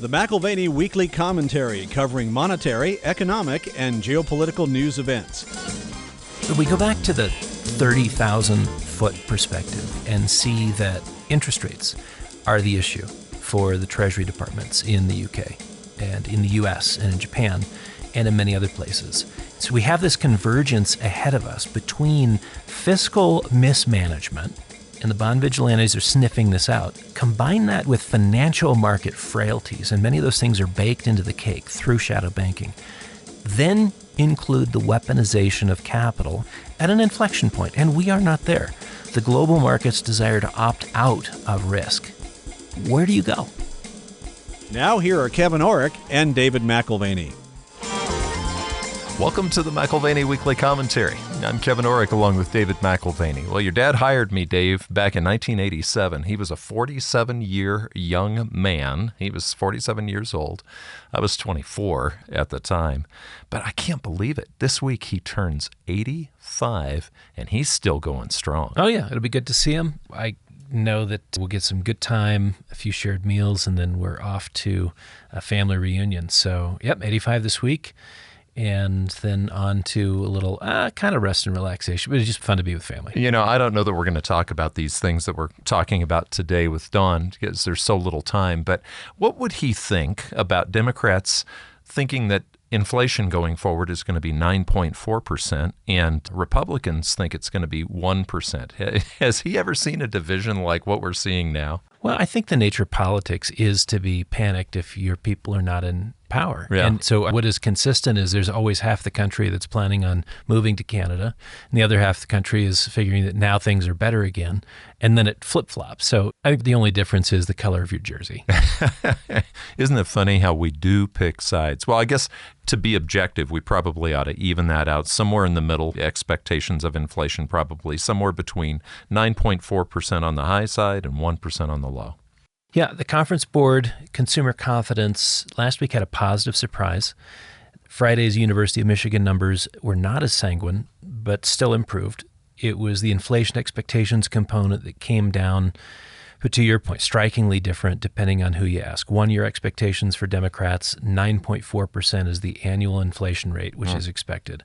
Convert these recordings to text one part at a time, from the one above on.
the McAlvany Weekly Commentary, covering monetary, economic, and geopolitical news events. We go back to the 30,000-foot perspective and see that interest rates are the issue for the Treasury departments in the UK and in the US and in Japan and in many other places. So we have this convergence ahead of us between fiscal mismanagement, and the bond vigilantes are sniffing this out. Combine that with financial market frailties, and many of those things are baked into the cake through shadow banking. Then include the weaponization of capital at an inflection point, and we are not there. The global market's desire to opt out of risk. Where do you go? Now here are Kevin Orrick and David McAlvany. Welcome to the McAlvany Weekly Commentary. I'm Kevin Orrick along with David McAlvany. Well, your dad hired me, Dave, back in 1987. He was a 47-year young man. He was 47 years old. I was 24 at the time. But I can't believe it. This week he turns 85, and he's still going strong. Oh, yeah. It'll be good to see him. I know that we'll get some good time, a few shared meals, and then we're off to a family reunion. So, 85 this week. And then on to a little kind of rest and relaxation, but it's just fun to be with family. You know, I don't know that we're going to talk about these things that we're talking about today with Don because there's so little time, but what would he think about Democrats thinking that inflation going forward is going to be 9.4% and Republicans think it's going to be 1%? Has he ever seen a division like what we're seeing now? Well, I think the nature of politics is to be panicked if your people are not in power. Yeah. And so what is consistent is there's always half the country that's planning on moving to Canada, and the other half of the country is figuring that now things are better again, and then it flip-flops. So I think the only difference is the color of your jersey. Isn't it funny how we do pick sides? Well, I guess to be objective, we probably ought to even that out somewhere in the middle. Expectations of inflation probably somewhere between 9.4% on the high side and 1% on the low. Yeah, the Conference Board Consumer Confidence last week had a positive surprise. Friday's University of Michigan numbers were not as sanguine, but still improved. It was the inflation expectations component that came down, but to your point, strikingly different depending on who you ask. 1-year expectations for Democrats, 9.4% is the annual inflation rate, which is expected.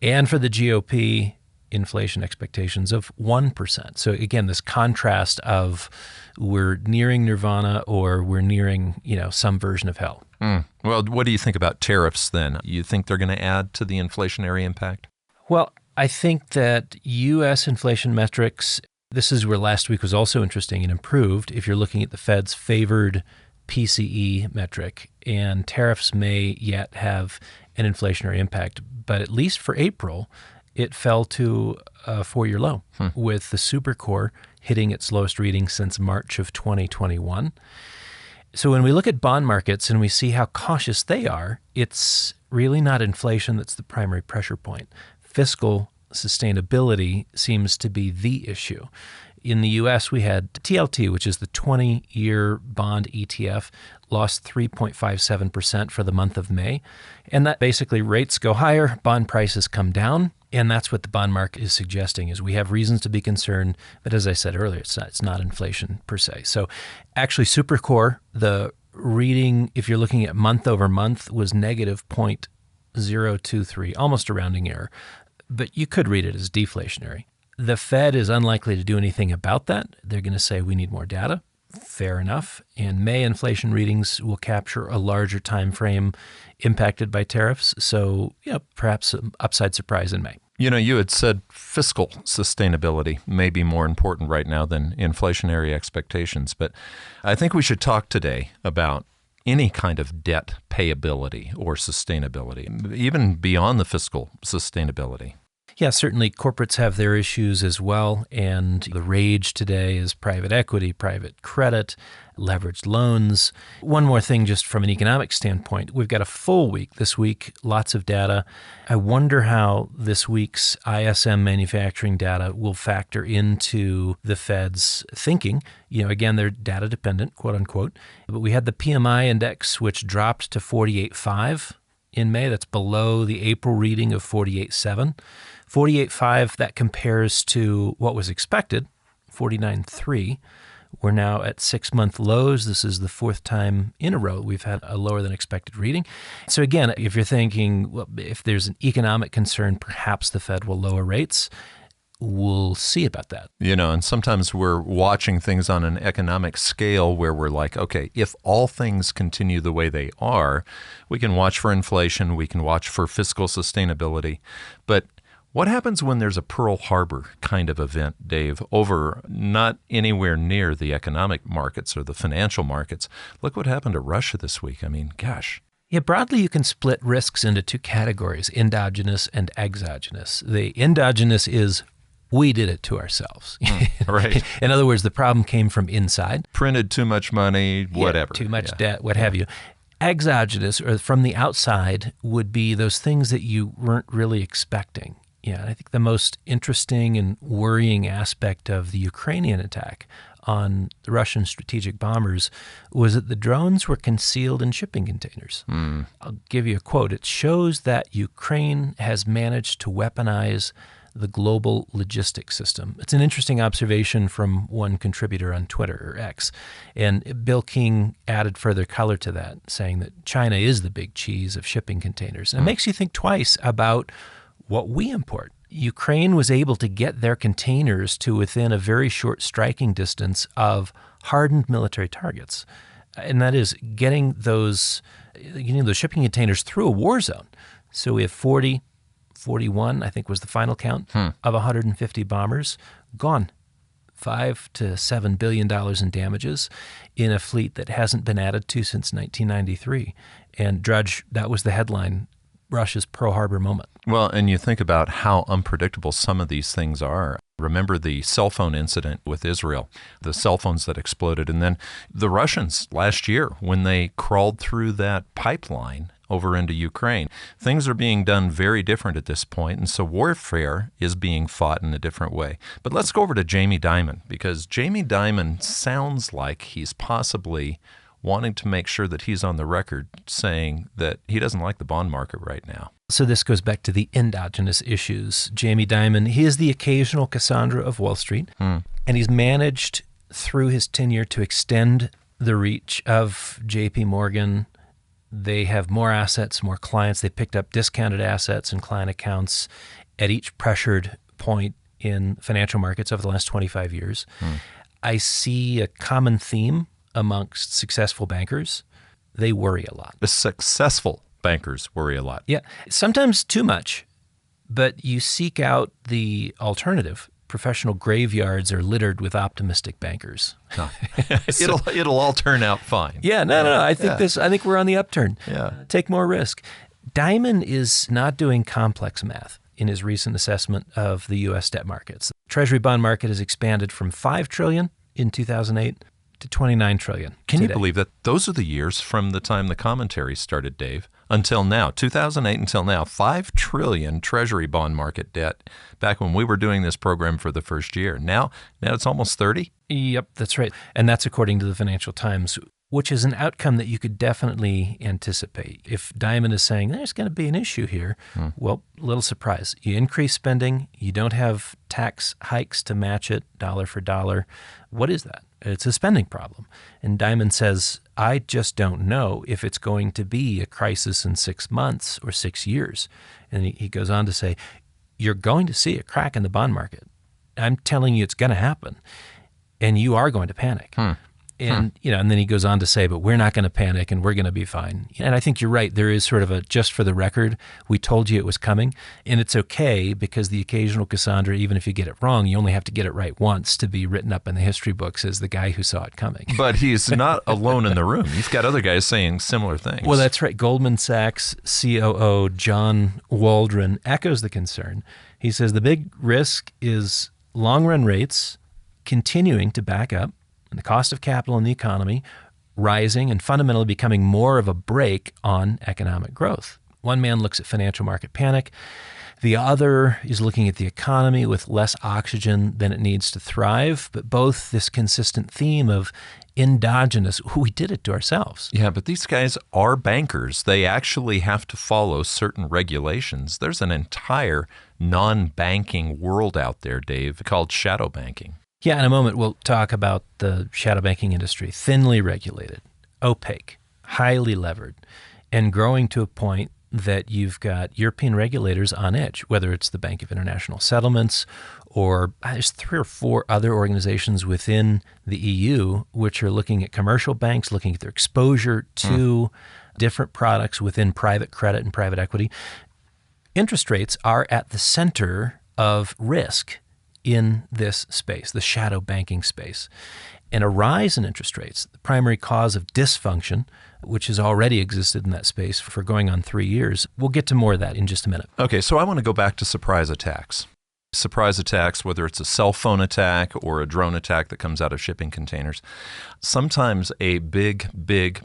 And for the GOP, inflation expectations of 1%. So again, this contrast of we're nearing nirvana or we're nearing, some version of hell. Well, what do you think about tariffs then? You think they're going to add to the inflationary impact? Well, I think that U.S. inflation metrics, this is where last week was also interesting and improved. If you're looking at the Fed's favored PCE metric, and tariffs may yet have an inflationary impact, but at least for April, it fell to a 4-year low, with the supercore hitting its lowest reading since March of 2021. So when we look at bond markets and we see how cautious they are, it's really not inflation that's the primary pressure point. Fiscal sustainability seems to be the issue. In the U.S., we had TLT, which is the 20-year bond ETF, lost 3.57% for the month of May. And that basically rates go higher, bond prices come down. And that's what the bond market is suggesting, is we have reasons to be concerned. But as I said earlier, it's not inflation per se. So actually, Supercore, the reading, if you're looking at month over month, was negative 0.023, almost a rounding error. But you could read it as deflationary. The Fed is unlikely to do anything about that. They're going to say we need more data. Fair enough. And May inflation readings will capture a larger time frame impacted by tariffs. So, perhaps an upside surprise in May. You had said fiscal sustainability may be more important right now than inflationary expectations. But I think we should talk today about any kind of debt payability or sustainability, even beyond the fiscal sustainability. Yeah, certainly corporates have their issues as well, and the rage today is private equity, private credit, leveraged loans. One more thing just from an economic standpoint, we've got a full week this week, lots of data. I wonder how this week's ISM manufacturing data will factor into the Fed's thinking. Again, they're data dependent, quote unquote, but we had the PMI index, which dropped to 48.5 in May. That's below the April reading of 48.7. 48.5, that compares to what was expected, 49.3, We're now at 6-month lows. This is the fourth time in a row we've had a lower than expected reading. So again, if you're thinking, well, if there's an economic concern, perhaps the Fed will lower rates. We'll see about that. And sometimes we're watching things on an economic scale where we're like, okay, if all things continue the way they are, we can watch for inflation, we can watch for fiscal sustainability. But what happens when there's a Pearl Harbor kind of event, Dave, over not anywhere near the economic markets or the financial markets? Look what happened to Russia this week. I mean, gosh. Yeah, broadly, you can split risks into two categories, endogenous and exogenous. The endogenous is we did it to ourselves. Right. In other words, the problem came from inside. Printed too much money, whatever. Too much debt, what have you. Exogenous, or from the outside, would be those things that you weren't really expecting. Yeah, and I think the most interesting and worrying aspect of the Ukrainian attack on the Russian strategic bombers was that the drones were concealed in shipping containers. I'll give you a quote. It shows that Ukraine has managed to weaponize the global logistics system. It's an interesting observation from one contributor on Twitter, or X. And Bill King added further color to that, saying that China is the big cheese of shipping containers. And it makes you think twice about what we import. Ukraine was able to get their containers to within a very short striking distance of hardened military targets. And that is getting those shipping containers through a war zone. So we have 41, I think was the final count, of 150 bombers gone. $5 to $7 billion in damages in a fleet that hasn't been added to since 1993. And Drudge, that was the headline, Russia's Pearl Harbor moment. Well, and you think about how unpredictable some of these things are. Remember the cell phone incident with Israel, the cell phones that exploded, and then the Russians last year when they crawled through that pipeline over into Ukraine. Things are being done very different at this point, and so warfare is being fought in a different way. But let's go over to Jamie Dimon, because Jamie Dimon sounds like he's possibly wanting to make sure that he's on the record saying that he doesn't like the bond market right now. So this goes back to the endogenous issues. Jamie Dimon, he is the occasional Cassandra of Wall Street, and he's managed through his tenure to extend the reach of JP Morgan. They have more assets, more clients. They picked up discounted assets and client accounts at each pressured point in financial markets over the last 25 years. I see a common theme amongst successful bankers. They worry a lot. The successful bankers worry a lot. Yeah, sometimes too much, but you seek out the alternative. Professional graveyards are littered with optimistic bankers. No. It'll all turn out fine. Yeah, no. I think we're on the upturn. Yeah. Take more risk. Dimon is not doing complex math in his recent assessment of the U.S. debt markets. The Treasury bond market has expanded from $5 trillion in 2008 to $29 trillion. Can you believe that? Those are the years from the time the commentary started, Dave, until now, 2008 until now, $5 trillion Treasury bond market debt back when we were doing this program for the first year. Now it's almost 30? Yep, that's right. And that's according to the Financial Times, which is an outcome that you could definitely anticipate. If Dimon is saying there's going to be an issue here, well, little surprise. You increase spending, you don't have tax hikes to match it dollar for dollar. What is that? It's a spending problem. And Dimon says, I just don't know if it's going to be a crisis in 6 months or 6 years. And he goes on to say, you're going to see a crack in the bond market. I'm telling you it's going to happen. And you are going to panic. And and then he goes on to say, but we're not going to panic and we're going to be fine. And I think you're right. There is sort of a just for the record, we told you it was coming. And it's okay because the occasional Cassandra, even if you get it wrong, you only have to get it right once to be written up in the history books as the guy who saw it coming. But he's not alone in the room. You've got other guys saying similar things. Well, that's right. Goldman Sachs COO John Waldron echoes the concern. He says the big risk is long-run rates continuing to back up, and the cost of capital in the economy rising and fundamentally becoming more of a brake on economic growth. One man looks at financial market panic. The other is looking at the economy with less oxygen than it needs to thrive, but both this consistent theme of endogenous, we did it to ourselves. Yeah, but these guys are bankers. They actually have to follow certain regulations. There's an entire non-banking world out there, Dave, called shadow banking. Yeah, in a moment we'll talk about the shadow banking industry, thinly regulated, opaque, highly levered, and growing to a point that you've got European regulators on edge, whether it's the Bank of International Settlements or there's 3 or 4 other organizations within the EU which are looking at commercial banks, looking at their exposure to different products within private credit and private equity. Interest rates are at the center of risk in this space, the shadow banking space. And a rise in interest rates, the primary cause of dysfunction, which has already existed in that space for going on 3 years. We'll get to more of that in just a minute. Okay, so I want to go back to surprise attacks. Surprise attacks, whether it's a cell phone attack or a drone attack that comes out of shipping containers. Sometimes a big,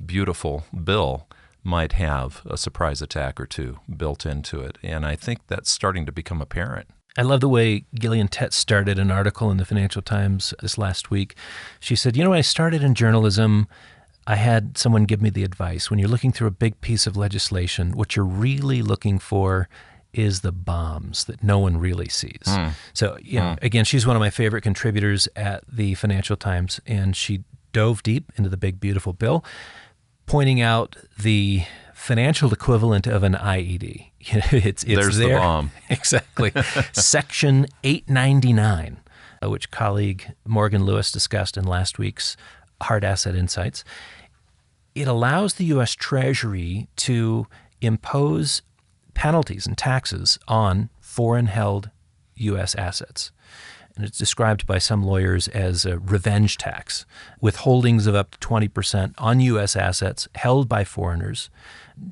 beautiful bill might have a surprise attack or two built into it. And I think that's starting to become apparent. I love the way Gillian Tett started an article in the Financial Times this last week. She said, when I started in journalism, I had someone give me the advice. When you're looking through a big piece of legislation, what you're really looking for is the bombs that no one really sees. So, again, she's one of my favorite contributors at the Financial Times, and she dove deep into the big, beautiful bill, pointing out the financial equivalent of an IED. It's There's there. The bomb. Exactly. Section 899, which colleague Morgan Lewis discussed in last week's Hard Asset Insights. It allows the U.S. Treasury to impose penalties and taxes on foreign-held U.S. assets. And it's described by some lawyers as a revenge tax, with holdings of up to 20% on U.S. assets held by foreigners.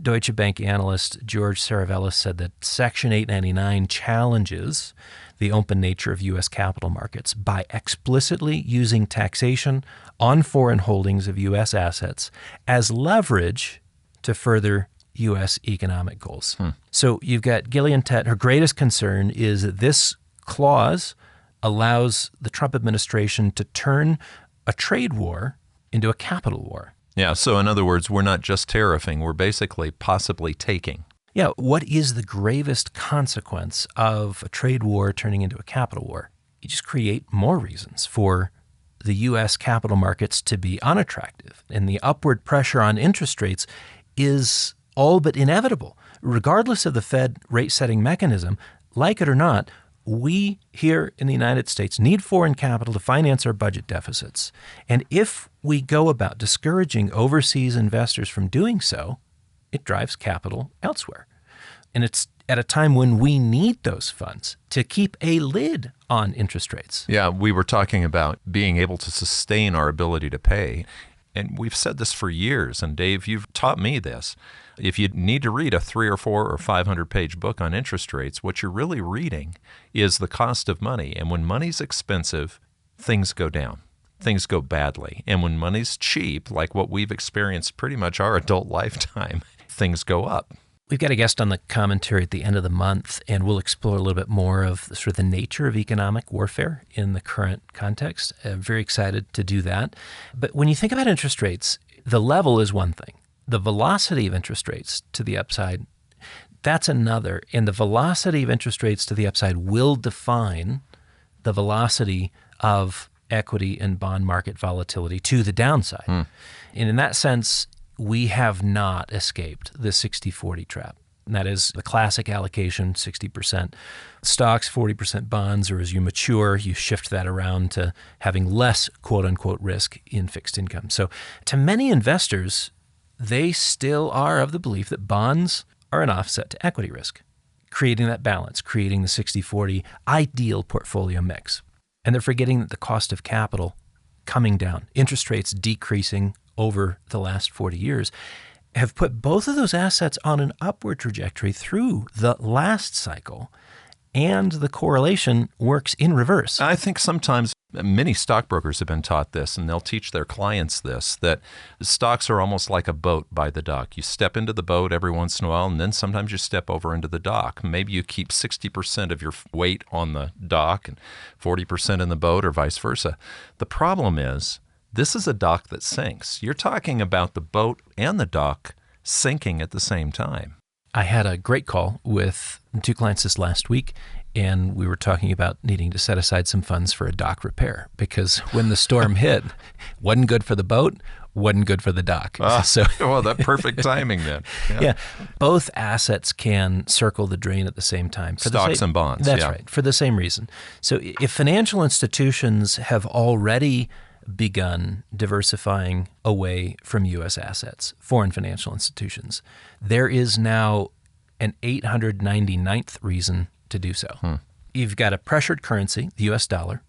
Deutsche Bank analyst George Saravelis said that Section 899 challenges the open nature of U.S. capital markets by explicitly using taxation on foreign holdings of U.S. assets as leverage to further U.S. economic goals. So you've got Gillian Tett. Her greatest concern is that this clause allows the Trump administration to turn a trade war into a capital war. Yeah, so in other words, we're not just tariffing, we're basically possibly taking. Yeah, what is the gravest consequence of a trade war turning into a capital war? You just create more reasons for the U.S. capital markets to be unattractive, and the upward pressure on interest rates is all but inevitable. Regardless of the Fed rate-setting mechanism, like it or not, we here in the United States need foreign capital to finance our budget deficits. And if we go about discouraging overseas investors from doing so, it drives capital elsewhere. And it's at a time when we need those funds to keep a lid on interest rates. Yeah, we were talking about being able to sustain our ability to pay. And we've said this for years, and Dave, you've taught me this. If you need to read a 300 or 400 or 500-page book on interest rates, what you're really reading is the cost of money. And when money's expensive, things go down. Things go badly. And when money's cheap, like what we've experienced pretty much our adult lifetime, things go up. We've got a guest on the commentary at the end of the month, and we'll explore a little bit more of sort of the nature of economic warfare in the current context. Very excited to do that. But when you think about interest rates, the level is one thing. The velocity of interest rates to the upside, that's another. And the velocity of interest rates to the upside will define the velocity of equity and bond market volatility to the downside. And in that sense, we have not escaped the 60-40 trap. And that is the classic allocation, 60% stocks, 40% bonds, or as you mature, you shift that around to having less quote-unquote risk in fixed income. So to many investors, they still are of the belief that bonds are an offset to equity risk, creating that balance, creating the 60-40 ideal portfolio mix. And they're forgetting that the cost of capital coming down, interest rates decreasing over the last 40 years, have put both of those assets on an upward trajectory through the last cycle, and the correlation works in reverse. I think sometimes many stockbrokers have been taught this, and they'll teach their clients this, that stocks are almost like a boat by the dock. You step into the boat every once in a while, and then sometimes you step over into the dock. Maybe you keep 60% of your weight on the dock and 40% in the boat, or vice versa. The problem is, this is a dock that sinks. You're talking about the boat and the dock sinking at the same time. I had a great call with 2 clients this last week, and we were talking about needing to set aside some funds for a dock repair because when the storm hit, wasn't good for the boat, wasn't good for the dock. Well, that perfect timing then. Yeah. Both assets can circle the drain at the same time. Stocks and bonds. That's right, for the same reason. So if financial institutions have already begun diversifying away from U.S. assets, foreign financial institutions, there is now an 899th reason to do so. You've got a pressured currency, the U.S. dollar,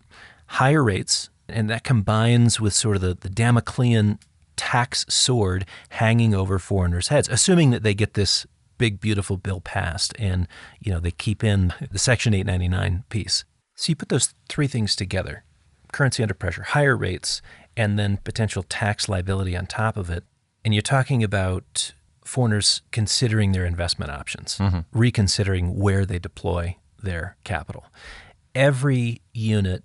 higher rates, and that combines with sort of the Damoclean tax sword hanging over foreigners' heads, assuming that they get this big, beautiful bill passed and they keep in the Section 899 piece. So you put those three things together, currency under pressure, higher rates, and then potential tax liability on top of it, and you're talking about foreigners considering their investment options, reconsidering where they deploy their capital. Every unit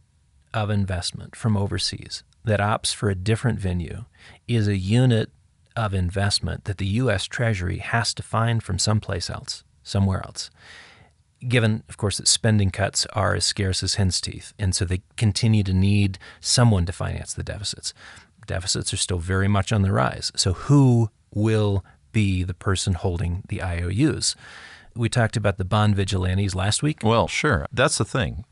of investment from overseas that opts for a different venue is a unit of investment that the U.S. Treasury has to find from someplace else, somewhere else. Given, of course, that spending cuts are as scarce as hen's teeth, and so they continue to need someone to finance the deficits. Deficits are still very much on the rise. So who will be the person holding the IOUs? We talked about the bond vigilantes last week. Well, sure. That's the thing.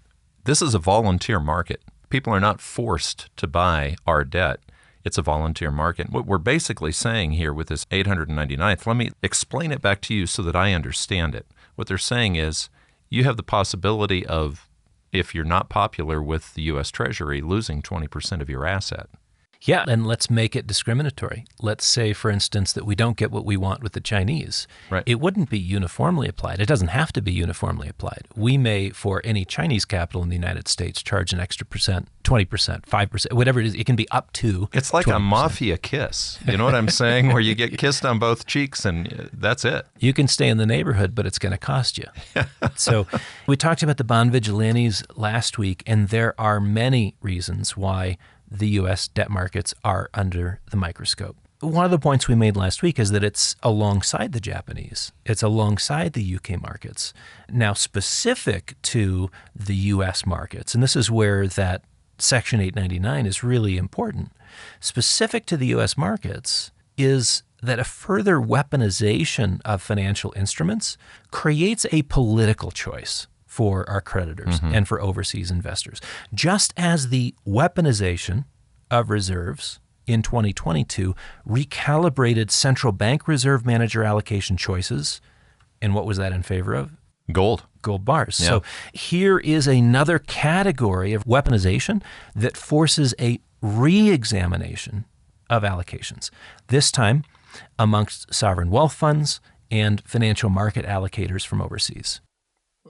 This is a volunteer market. People are not forced to buy our debt. It's a volunteer market. What we're basically saying here with this 899th, let me explain it back to you so that I understand it. What they're saying is you have the possibility of, if you're not popular with the U.S. Treasury, losing 20% of your asset. Yeah, and let's make it discriminatory. Let's say, for instance, that we don't get what we want with the Chinese. Right. It wouldn't be uniformly applied. It doesn't have to be uniformly applied. We may, for any Chinese capital in the United States, charge an extra percent, 20%, 5%, whatever it is. It can be up to It's like 20%. a mafia kiss. You know what I'm saying? Where you get kissed on both cheeks and that's it. You can stay in the neighborhood, but it's going to cost you. So we talked about the bond vigilantes last week, and there are many reasons why the U.S. debt markets are under the microscope. One of the points we made last week is that it's alongside the Japanese. It's alongside the UK markets. Now, specific to the U.S. markets, and this is where that Section 899 is really important, specific to the U.S. markets is that a further weaponization of financial instruments creates a political choice for our creditors and for overseas investors. Just as the weaponization of reserves in 2022 recalibrated central bank reserve manager allocation choices, and what was that in favor of? Gold. Gold bars. Yeah. So here is another category of weaponization that forces a re-examination of allocations, this time amongst sovereign wealth funds and financial market allocators from overseas.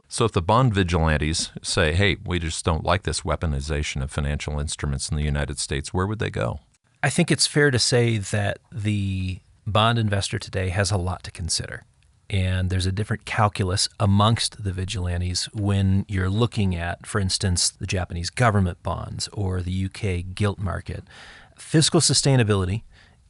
So if the bond vigilantes say, hey, we just don't like this weaponization of financial instruments in the United States, where would they go? I think it's fair to say that the bond investor today has a lot to consider. And there's a different calculus amongst the vigilantes when you're looking at, for instance, the Japanese government bonds or the UK gilt market. Fiscal sustainability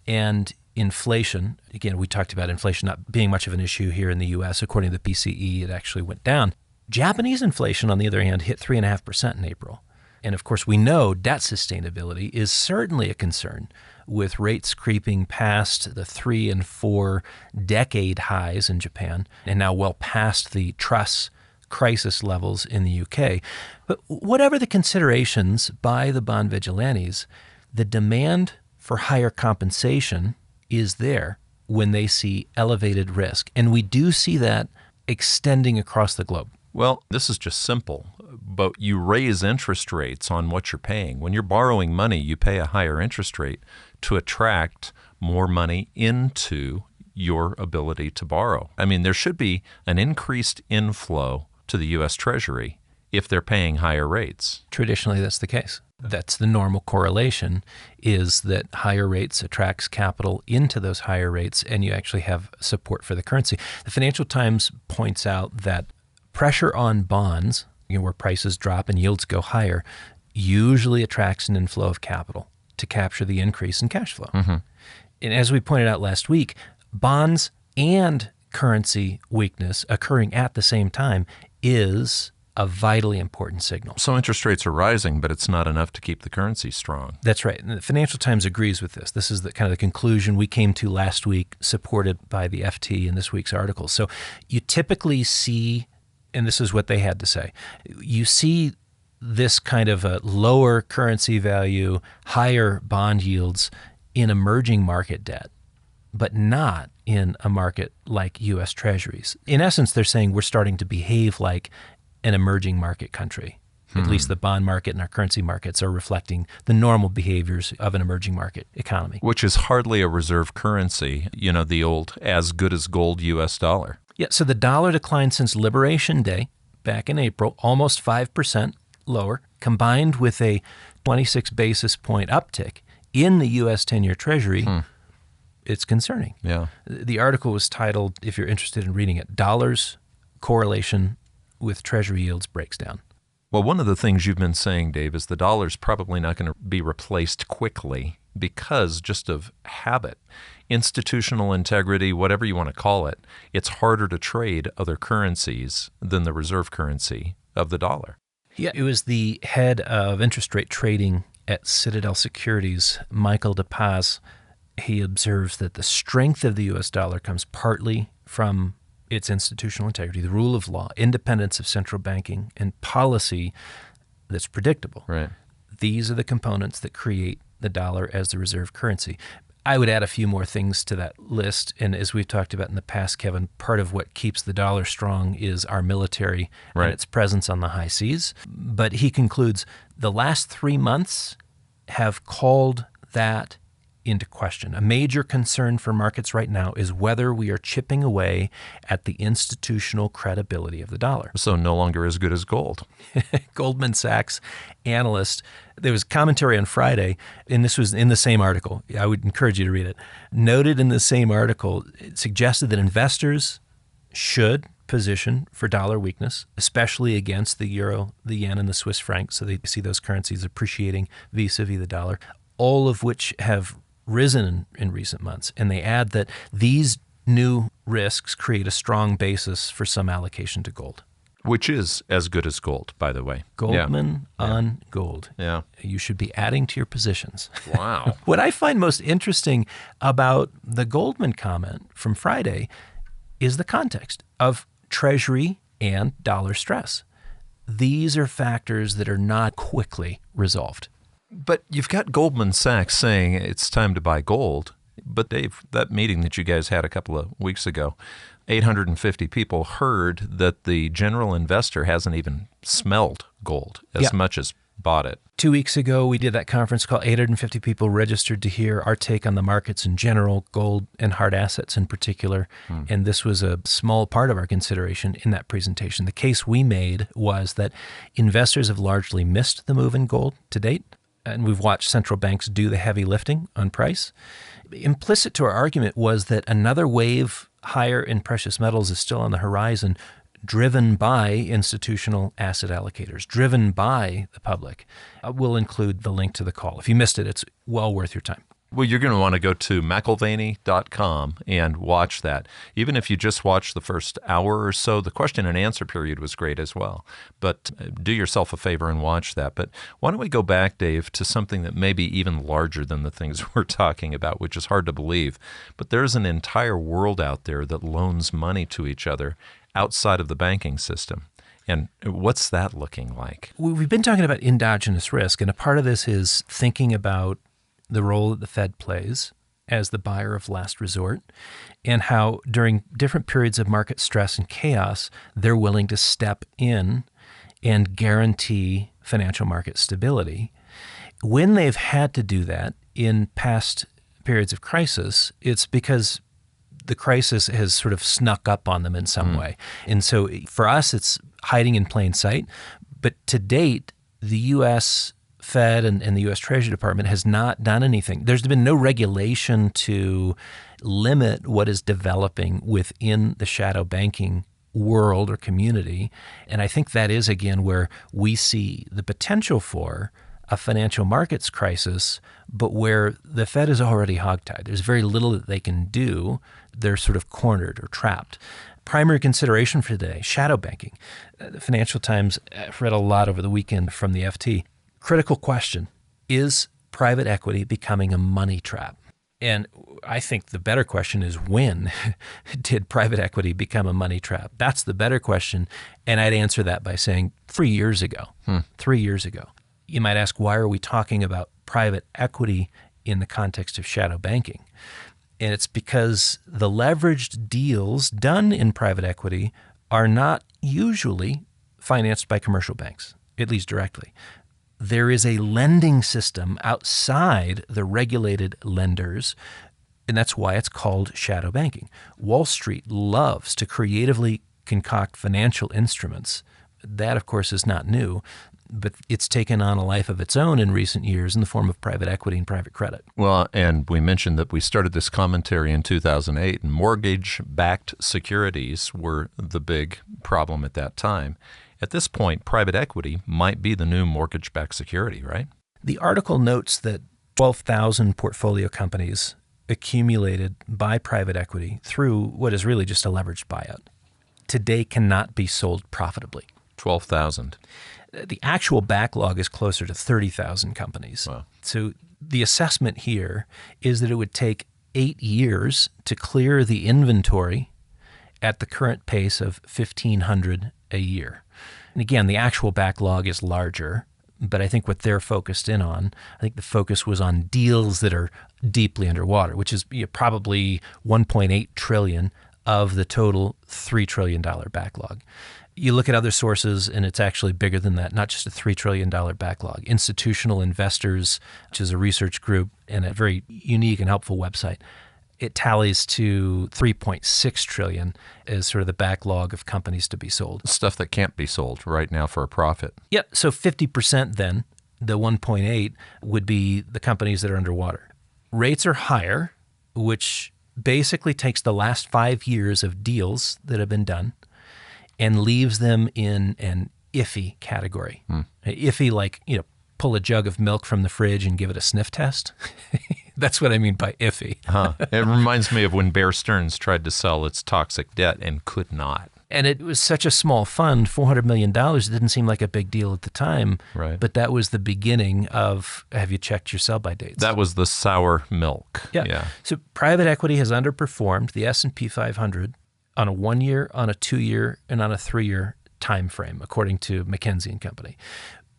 and inflation. Again, we talked about inflation not being much of an issue here in the U.S. According to the PCE, it actually went down. Japanese inflation, on the other hand, hit 3.5% in April. And of course, we know debt sustainability is certainly a concern, with rates creeping past the 3 and 4 decade highs in Japan and now well past the truss crisis levels in the UK. But whatever the considerations by the bond vigilantes, the demand for higher compensation is there when they see elevated risk. And we do see that extending across the globe. Well, this is just simple, but you raise interest rates on what you're paying. When you're borrowing money, you pay a higher interest rate to attract more money into your ability to borrow. I mean, there should be an increased inflow to the U.S. Treasury if they're paying higher rates. Traditionally, that's the case. That's the normal correlation, is that higher rates attracts capital into those higher rates, and you actually have support for the currency. The Financial Times points out that pressure on bonds, where prices drop and yields go higher, usually attracts an inflow of capital to capture the increase in cash flow. And as we pointed out last week, bonds and currency weakness occurring at the same time is a vitally important signal. So interest rates are rising, but it's not enough to keep the currency strong. That's right. And the Financial Times agrees with this. This is the kind of the conclusion we came to last week, supported by the FT in this week's article. So you typically see, and this is what they had to say, you see this kind of a lower currency value, higher bond yields in emerging market debt, but not in a market like U.S. Treasuries. In essence, they're saying we're starting to behave like an emerging market country. At least the bond market and our currency markets are reflecting the normal behaviors of an emerging market economy. Which is hardly a reserve currency, the old as good as gold U.S. dollar. Yeah, so the dollar declined since Liberation Day back in April, almost 5% lower, combined with a 26 basis point uptick in the U.S. 10-year Treasury. It's concerning. Yeah. The article was titled, if you're interested in reading it, Dollars Correlation with Treasury Yields Breaks Down. Well, one of the things you've been saying, Dave, is the dollar's probably not going to be replaced quickly because just of habit, institutional integrity, whatever you want to call it. It's harder to trade other currencies than the reserve currency of the dollar. Yeah, it was the head of interest rate trading at Citadel Securities, Michael DePaz. He observes that the strength of the U.S. dollar comes partly from its institutional integrity, the rule of law, independence of central banking, and policy that's predictable. Right. These are the components that create the dollar as the reserve currency. I would add a few more things to that list. And as we've talked about in the past, Kevin, part of what keeps the dollar strong is our military and its presence on the high seas. But he concludes the last 3 months have called that into question. A major concern for markets right now is whether we are chipping away at the institutional credibility of the dollar. So no longer as good as gold. Goldman Sachs analyst, there was commentary on Friday, and this was in the same article. I would encourage you to read it. Noted in the same article, it suggested that investors should position for dollar weakness, especially against the euro, the yen, and the Swiss franc, so they see those currencies appreciating vis-a-vis the dollar, all of which have risen in recent months. And they add that these new risks create a strong basis for some allocation to gold. Which is as good as gold, by the way. Goldman on gold. Yeah. You should be adding to your positions. Wow. What I find most interesting about the Goldman comment from Friday is the context of Treasury and dollar stress. These are factors that are not quickly resolved. But you've got Goldman Sachs saying it's time to buy gold. But Dave, that meeting that you guys had a couple of weeks ago, 850 people heard that the general investor hasn't even smelled gold as much as bought it. 2 weeks ago, we did that conference call. 850 people registered to hear our take on the markets in general, gold and hard assets in particular. And this was a small part of our consideration in that presentation. The case we made was that investors have largely missed the move in gold to date. And we've watched central banks do the heavy lifting on price. Implicit to our argument was that another wave higher in precious metals is still on the horizon, driven by institutional asset allocators, driven by the public. We'll include the link to the call. If you missed it, it's well worth your time. Well, you're going to want to go to McAlvany.com and watch that. Even if you just watch the first hour or so, the question and answer period was great as well. But do yourself a favor and watch that. But why don't we go back, Dave, to something that may be even larger than the things we're talking about, which is hard to believe. But there's an entire world out there that loans money to each other outside of the banking system. And what's that looking like? We've been talking about endogenous risk, and a part of this is thinking about the role that the Fed plays as the buyer of last resort, and how during different periods of market stress and chaos, they're willing to step in and guarantee financial market stability. When they've had to do that in past periods of crisis, it's because the crisis has sort of snuck up on them in some way. And so for us, it's hiding in plain sight. But to date, the U.S. Fed and the U.S. Treasury Department has not done anything. There's been no regulation to limit what is developing within the shadow banking world or community. And I think that is, again, where we see the potential for a financial markets crisis, but where the Fed is already hogtied. There's very little that they can do. They're sort of cornered or trapped. Primary consideration for today, shadow banking. The Financial Times, I've read a lot over the weekend from the FT. Critical question, is private equity becoming a money trap? And I think the better question is, when did private equity become a money trap? That's the better question. And I'd answer that by saying 3 years ago. 3 years ago. You might ask, why are we talking about private equity in the context of shadow banking? And it's because the leveraged deals done in private equity are not usually financed by commercial banks, at least directly. There is a lending system outside the regulated lenders, and that's why it's called shadow banking. Wall Street loves to creatively concoct financial instruments. That, of course, is not new, but it's taken on a life of its own in recent years in the form of private equity and private credit. Well, and we mentioned that we started this commentary in 2008, and mortgage-backed securities were the big problem at that time. At this point, private equity might be the new mortgage-backed security, right? The article notes that 12,000 portfolio companies accumulated by private equity through what is really just a leveraged buyout today cannot be sold profitably. 12,000. The actual backlog is closer to 30,000 companies. Wow. So the assessment here is that it would take 8 years to clear the inventory at the current pace of 1,500 a year. And again, the actual backlog is larger, but I think what they're focused in on, I think the focus was on deals that are deeply underwater, which is probably 1.8 trillion of the total $3 trillion backlog. You look at other sources, and it's actually bigger than that, not just a $3 trillion backlog. Institutional Investors, which is a research group and a very unique and helpful website, it tallies to 3.6 trillion as sort of the backlog of companies to be sold. Stuff that can't be sold right now for a profit. Yep. So 50% then, the 1.8, would be the companies that are underwater. Rates are higher, which basically takes the last 5 years of deals that have been done and leaves them in an iffy category. Iffy, like, pull a jug of milk from the fridge and give it a sniff test. That's what I mean by iffy. It reminds me of when Bear Stearns tried to sell its toxic debt and could not. And it was such a small fund, $400 million. It didn't seem like a big deal at the time. Right. But that was the beginning of, have you checked your sell-by dates? That was the sour milk. Yeah. So private equity has underperformed the S&P 500 on a 1 year, on a 2 year, and on a 3 year time frame, according to McKinsey and Company,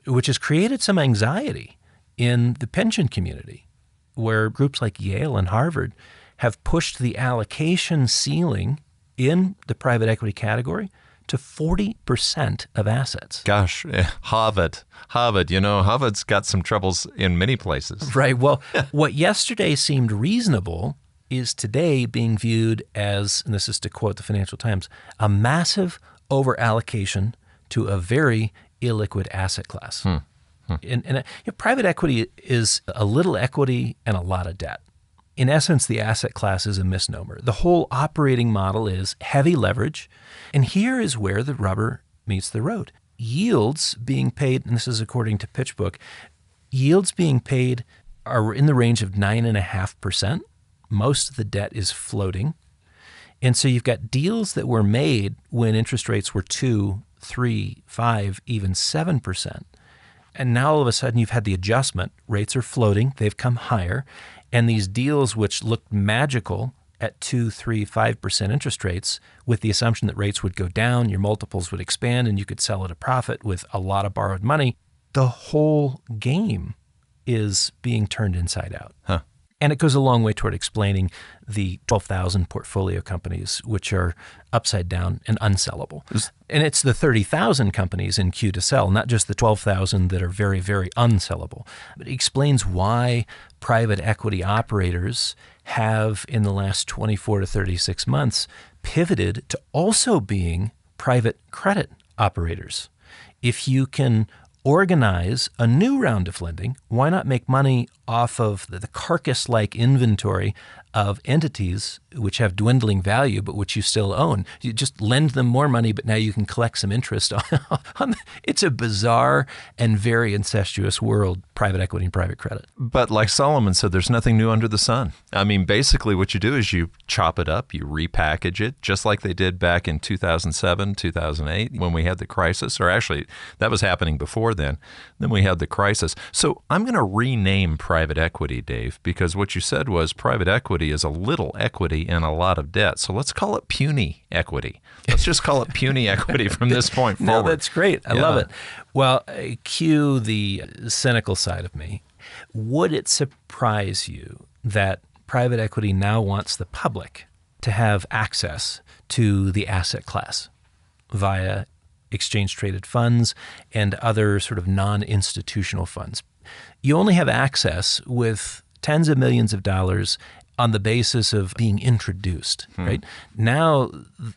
which has created some anxiety in the pension community, where groups like Yale and Harvard have pushed the allocation ceiling in the private equity category to 40% of assets. Gosh, Harvard, Harvard's got some troubles in many places. Right. Well, what yesterday seemed reasonable is today being viewed as, and this is to quote the Financial Times, a massive over-allocation to a very illiquid asset class. And private equity is a little equity and a lot of debt. In essence, the asset class is a misnomer. The whole operating model is heavy leverage. And here is where the rubber meets the road. Yields being paid, and this is according to PitchBook, yields being paid are in the range of 9.5%. Most of the debt is floating. And so you've got deals that were made when interest rates were 2, 3, 5, even 7%. And now all of a sudden you've had the adjustment. Rates are floating. They've come higher. And these deals, which looked magical at 2, 3, 5% interest rates, with the assumption that rates would go down, your multiples would expand, and you could sell at a profit with a lot of borrowed money, the whole game is being turned inside out. And it goes a long way toward explaining the 12,000 portfolio companies, which are upside down and unsellable. And it's the 30,000 companies in queue to sell, not just the 12,000 that are very, very unsellable. But it explains why private equity operators have, in the last 24 to 36 months, pivoted to also being private credit operators. If you can organize a new round of lending, why not make money off of the carcass-like inventory of entities which have dwindling value, but which you still own. You just lend them more money, but now you can collect some interest on it's a bizarre and very incestuous world, private equity and private credit. But like Solomon said, there's nothing new under the sun. I mean, basically what you do is you chop it up, you repackage it, just like they did back in 2007, 2008, when we had the crisis, or actually that was happening before then. Then we had the crisis. So I'm going to rename private equity, Dave, because what you said was private equity is a little equity and a lot of debt. So let's call it puny equity. Let's just call it puny equity from this point forward. No, that's great. I love it. Well, cue the cynical side of me. Would it surprise you that private equity now wants the public to have access to the asset class via exchange-traded funds and other sort of non-institutional funds? You only have access with tens of millions of dollars on the basis of being introduced, right? Now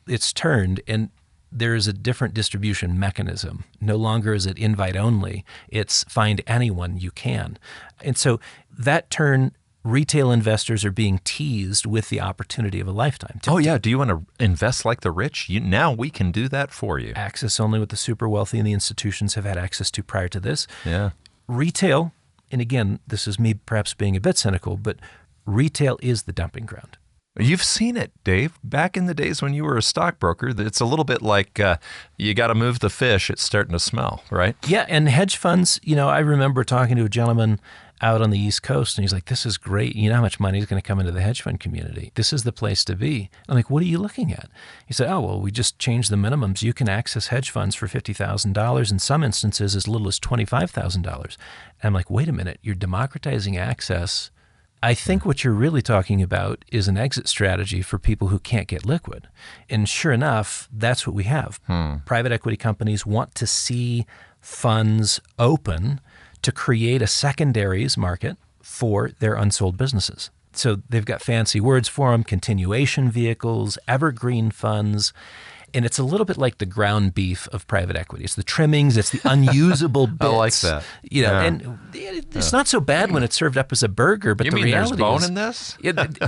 it's turned, and there is a different distribution mechanism. No longer is it invite only. It's find anyone you can. And so that turn, retail investors are being teased with the opportunity of a lifetime. Oh, yeah. Do you want to invest like the rich? Now we can do that for you. Access only what the super wealthy and the institutions have had access to prior to this. Yeah. Retail, and again, this is me perhaps being a bit cynical, but retail is the dumping ground. You've seen it, Dave. Back in the days when you were a stockbroker, it's a little bit like you got to move the fish. It's starting to smell, right? Yeah, and hedge funds, I remember talking to a gentleman out on the East Coast, and he's like, this is great. You know how much money is going to come into the hedge fund community. This is the place to be. I'm like, what are you looking at? He said, oh, well, we just changed the minimums. You can access hedge funds for $50,000, in some instances as little as $25,000. And I'm like, wait a minute, you're democratizing access. I think what you're really talking about is an exit strategy for people who can't get liquid. And sure enough, that's what we have. Private equity companies want to see funds open to create a secondaries market for their unsold businesses. So they've got fancy words for them: continuation vehicles, evergreen funds. And it's a little bit like the ground beef of private equity. It's the trimmings, it's the unusable bits. I like that. And it's not so bad when it's served up as a burger, but you the mean reality there's bone is, in this?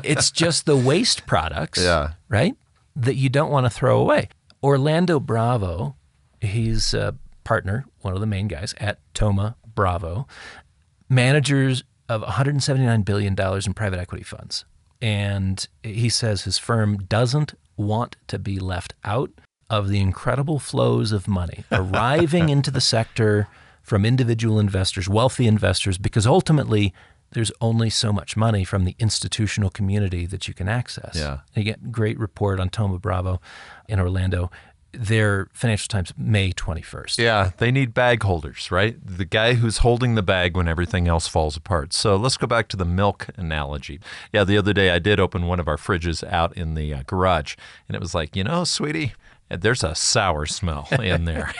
it's just the waste products, right, that you don't want to throw away. Orlando Bravo, he's a partner, one of the main guys at Thoma Bravo, managers of $179 billion in private equity funds. And he says his firm doesn't want to be left out of the incredible flows of money arriving into the sector from individual investors, wealthy investors, because ultimately there's only so much money from the institutional community that you can access. Yeah. Again, great report on Thoma Bravo in Orlando. Their Financial Times, May 21st. Yeah, they need bag holders, right? The guy who's holding the bag when everything else falls apart. So let's go back to the milk analogy. Yeah, the other day I did open one of our fridges out in the garage, and it was like, sweetie, there's a sour smell in there.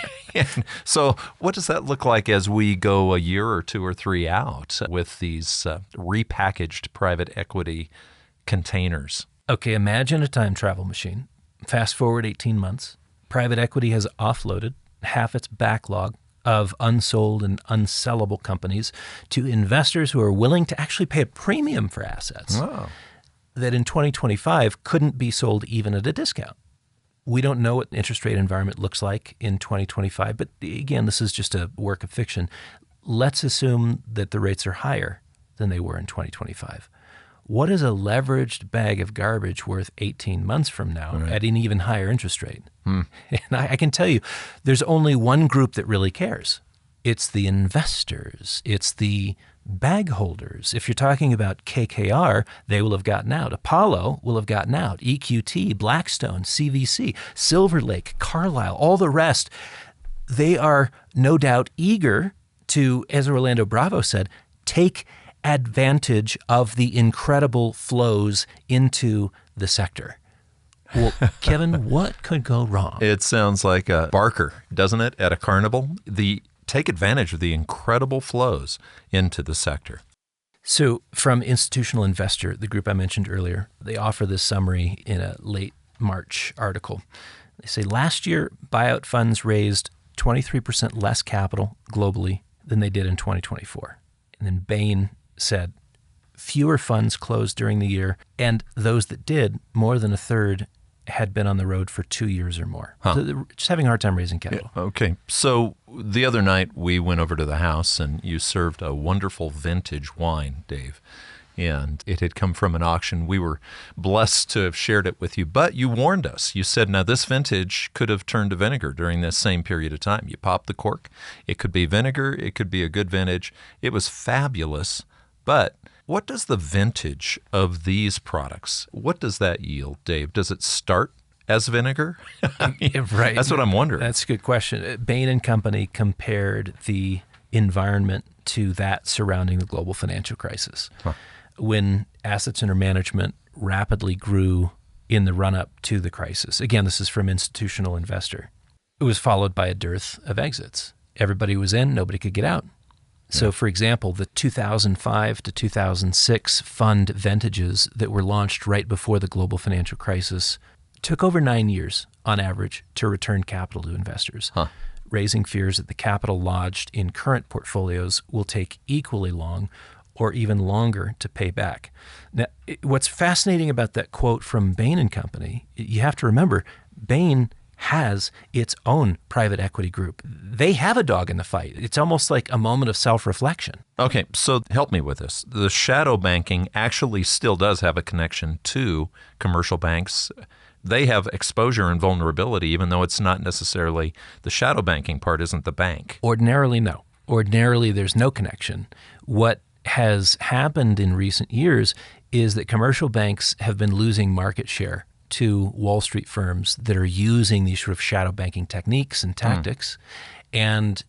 So what does that look like as we go a year or two or three out with these repackaged private equity containers? Okay, imagine a time travel machine. Fast forward 18 months. Private equity has offloaded half its backlog of unsold and unsellable companies to investors who are willing to actually pay a premium for assets that in 2025 couldn't be sold even at a discount. We don't know what the interest rate environment looks like in 2025, but again, this is just a work of fiction. Let's assume that the rates are higher than they were in 2025. What is a leveraged bag of garbage worth 18 months from now at an even higher interest rate? And I can tell you, there's only one group that really cares. It's the investors. It's the bag holders. If you're talking about KKR, they will have gotten out. Apollo will have gotten out. EQT, Blackstone, CVC, Silver Lake, Carlyle, all the rest. They are no doubt eager to, as Orlando Bravo said, take advantage of the incredible flows into the sector. Well, Kevin, what could go wrong? It sounds like a barker, doesn't it, at a carnival? Take advantage of the incredible flows into the sector. So from Institutional Investor, the group I mentioned earlier, they offer this summary in a late March article. They say last year, buyout funds raised 23% less capital globally than they did in 2024. And then Bain said fewer funds closed during the year, and those that did, more than a third had been on the road for 2 years or more. So they're just having a hard time raising capital. Yeah, okay. So the other night we went over to the house and you served a wonderful vintage wine, Dave. And it had come from an auction. We were blessed to have shared it with you, but you warned us. You said, now this vintage could have turned to vinegar during this same period of time. You popped the cork. It could be vinegar. It could be a good vintage. It was fabulous. But what does the vintage of these products, what does that yield, Dave? Does it start as vinegar? I mean, right. That's what I'm wondering. That's a good question. Bain & Company compared the environment to that surrounding the global financial crisis. When assets under management rapidly grew in the run-up to the crisis. Again, this is from Institutional Investor. It was followed by a dearth of exits. Everybody was in, nobody could get out. So, for example, the 2005 to 2006 fund vintages that were launched right before the global financial crisis took over 9 years, on average, to return capital to investors, raising fears that the capital lodged in current portfolios will take equally long or even longer to pay back. Now, what's fascinating about that quote from Bain & Company, you have to remember, Bain has its own private equity group. They have a dog in the fight. It's almost like a moment of self-reflection. Okay, so help me with this. The shadow banking actually still does have a connection to commercial banks. They have exposure and vulnerability, even though it's not necessarily the shadow banking part isn't the bank. Ordinarily, no. Ordinarily, there's no connection. What has happened in recent years is that commercial banks have been losing market share to Wall Street firms that are using these sort of shadow banking techniques and tactics. And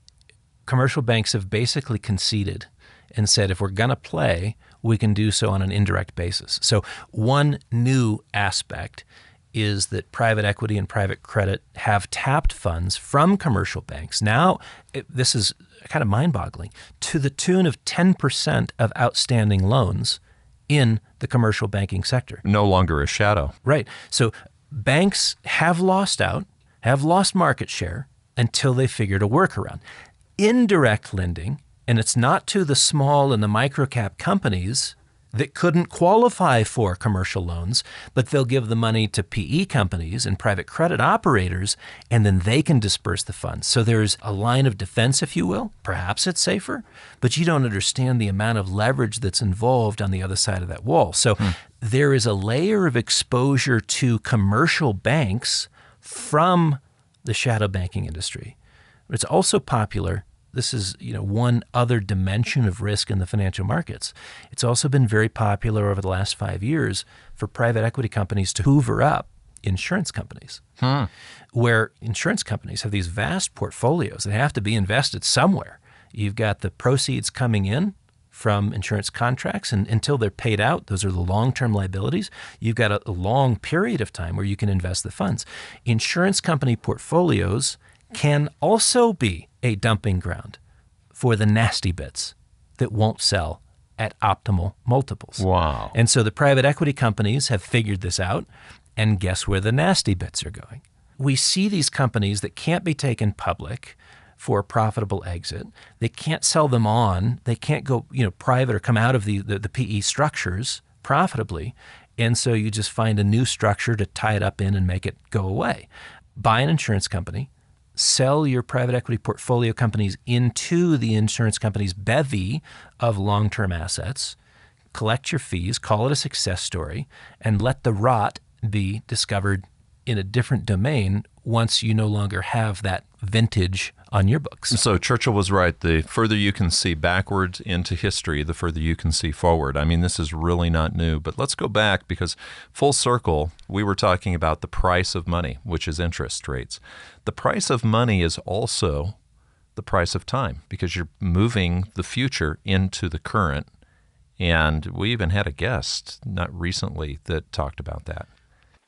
commercial banks have basically conceded and said, if we're going to play, we can do so on an indirect basis. So one new aspect is that private equity and private credit have tapped funds from commercial banks. Now, this is kind of mind-boggling, to the tune of 10% of outstanding loans in the commercial banking sector. No longer a shadow. Right. So banks have lost out, have lost market share until they figured a workaround. Indirect lending, and it's not to the small and the micro-cap companies that couldn't qualify for commercial loans, but they'll give the money to PE companies and private credit operators, and then they can disperse the funds. So there's a line of defense, if you will. Perhaps it's safer, but you don't understand the amount of leverage that's involved on the other side of that wall. So there is a layer of exposure to commercial banks from the shadow banking industry. But it's also popular. This is, one other dimension of risk in the financial markets. It's also been very popular over the last 5 years for private equity companies to hoover up insurance companies, where insurance companies have these vast portfolios that have to be invested somewhere. You've got the proceeds coming in from insurance contracts, and until they're paid out, those are the long-term liabilities. You've got a long period of time where you can invest the funds. Insurance company portfolios can also be a dumping ground for the nasty bits that won't sell at optimal multiples. Wow. And so the private equity companies have figured this out, and guess where the nasty bits are going? We see these companies that can't be taken public for a profitable exit. They can't sell them on. They can't go private or come out of the PE structures profitably. And so you just find a new structure to tie it up in and make it go away. Buy an insurance company, sell your private equity portfolio companies into the insurance company's bevy of long-term assets, collect your fees, call it a success story, and let the rot be discovered in a different domain once you no longer have that vintage on your books. So Churchill was right. The further you can see backwards into history, the further you can see forward. I mean, this is really not new. But let's go back, because full circle, we were talking about the price of money, which is interest rates. The price of money is also the price of time, because you're moving the future into the current. And we even had a guest not recently that talked about that.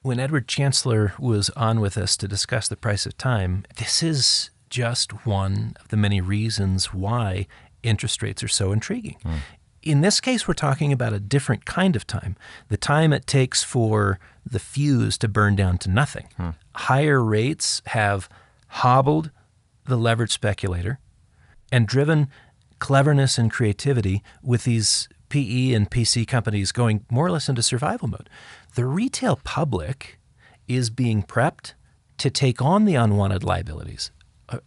When Edward Chancellor was on with us to discuss the price of time, this is just one of the many reasons why interest rates are so intriguing. In this case, we're talking about a different kind of time, the time it takes for the fuse to burn down to nothing. Higher rates have hobbled the leveraged speculator and driven cleverness and creativity with these PE and PC companies going more or less into survival mode. The retail public is being prepped to take on the unwanted liabilities,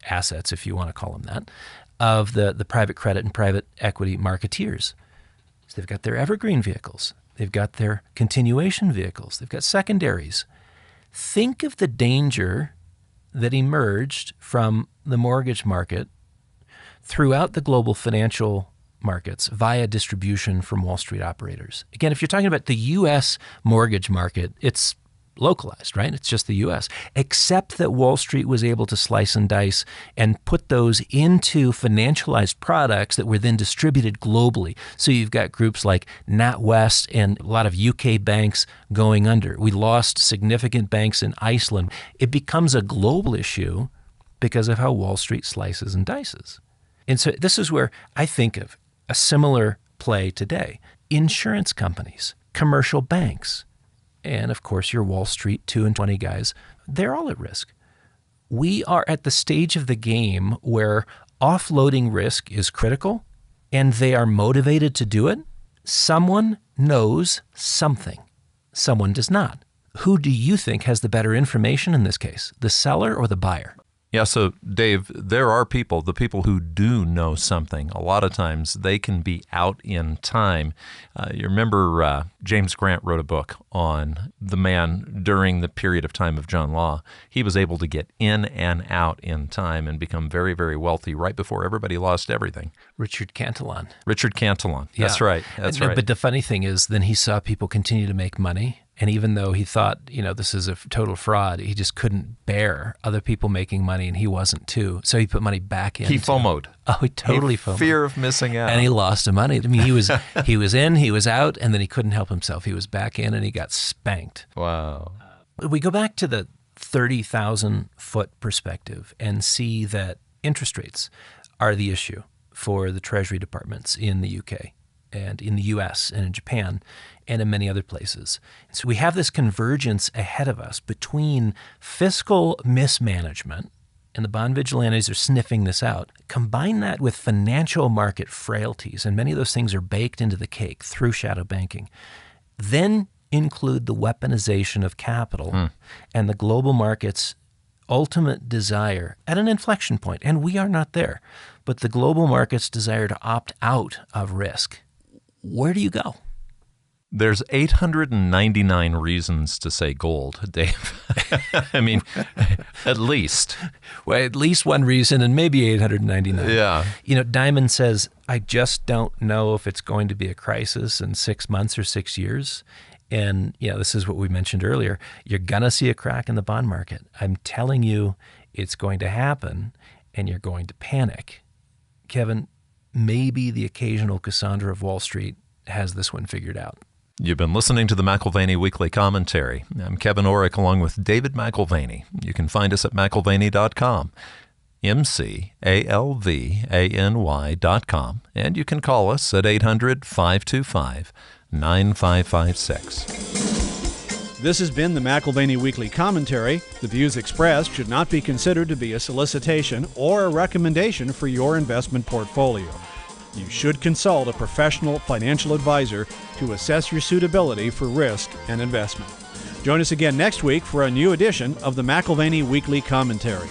assets, if you want to call them that, of the private credit and private equity marketeers. So they've got their evergreen vehicles. They've got their continuation vehicles. They've got secondaries. Think of the danger that emerged from the mortgage market throughout the global financial markets via distribution from Wall Street operators. Again, if you're talking about the U.S. mortgage market, it's localized, right? It's just the U.S., except that Wall Street was able to slice and dice and put those into financialized products that were then distributed globally. So you've got groups like NatWest and a lot of UK banks going under. We lost significant banks in Iceland. It becomes a global issue because of how Wall Street slices and dices. And so this is where I think of a similar play today. Insurance companies, commercial banks, and of course your Wall Street 2 and 20 guys, they're all at risk. We are at the stage of the game where offloading risk is critical and they are motivated to do it. Someone knows something. Someone does not. Who do you think has the better information in this case, the seller or the buyer? Yeah, so Dave, there are people, the people who do know something. A lot of times they can be out in time. You remember James Grant wrote a book on the man during the period of time of John Law. He was able to get in and out in time and become very, very wealthy right before everybody lost everything. Richard Cantillon. That's right. That's right. But the funny thing is, then he saw people continue to make money. And even though he thought, this is a total fraud, he just couldn't bear other people making money, and he wasn't too. So he put money back in. He FOMO'd. Oh, he totally FOMO'd. Fear of missing out. And he lost the money. I mean, he was in, he was out, and then he couldn't help himself. He was back in, and he got spanked. Wow. We go back to the 30,000-foot perspective and see that interest rates are the issue for the Treasury departments in the UK and in the US and in Japan and in many other places. So we have this convergence ahead of us between fiscal mismanagement, and the bond vigilantes are sniffing this out. Combine that with financial market frailties, and many of those things are baked into the cake through shadow banking. Then include the weaponization of capital and the global market's ultimate desire at an inflection point, and we are not there, but the global market's desire to opt out of risk. Where do you go? There's 899 reasons to say gold, Dave. I mean, at least. Well, at least one reason, and maybe 899. Yeah. Dimon says, I just don't know if it's going to be a crisis in 6 months or 6 years. And, this is what we mentioned earlier. You're going to see a crack in the bond market. I'm telling you, it's going to happen, and you're going to panic. Kevin, maybe the occasional Cassandra of Wall Street has this one figured out. You've been listening to the McAlvany Weekly Commentary. I'm Kevin Orrick along with David McAlvany. You can find us at McAlvany.com, McAlvany.com, and you can call us at 800-525-9556. This has been the McAlvany Weekly Commentary. The views expressed should not be considered to be a solicitation or a recommendation for your investment portfolio. You should consult a professional financial advisor to assess your suitability for risk and investment. Join us again next week for a new edition of the McAlvany Weekly Commentary.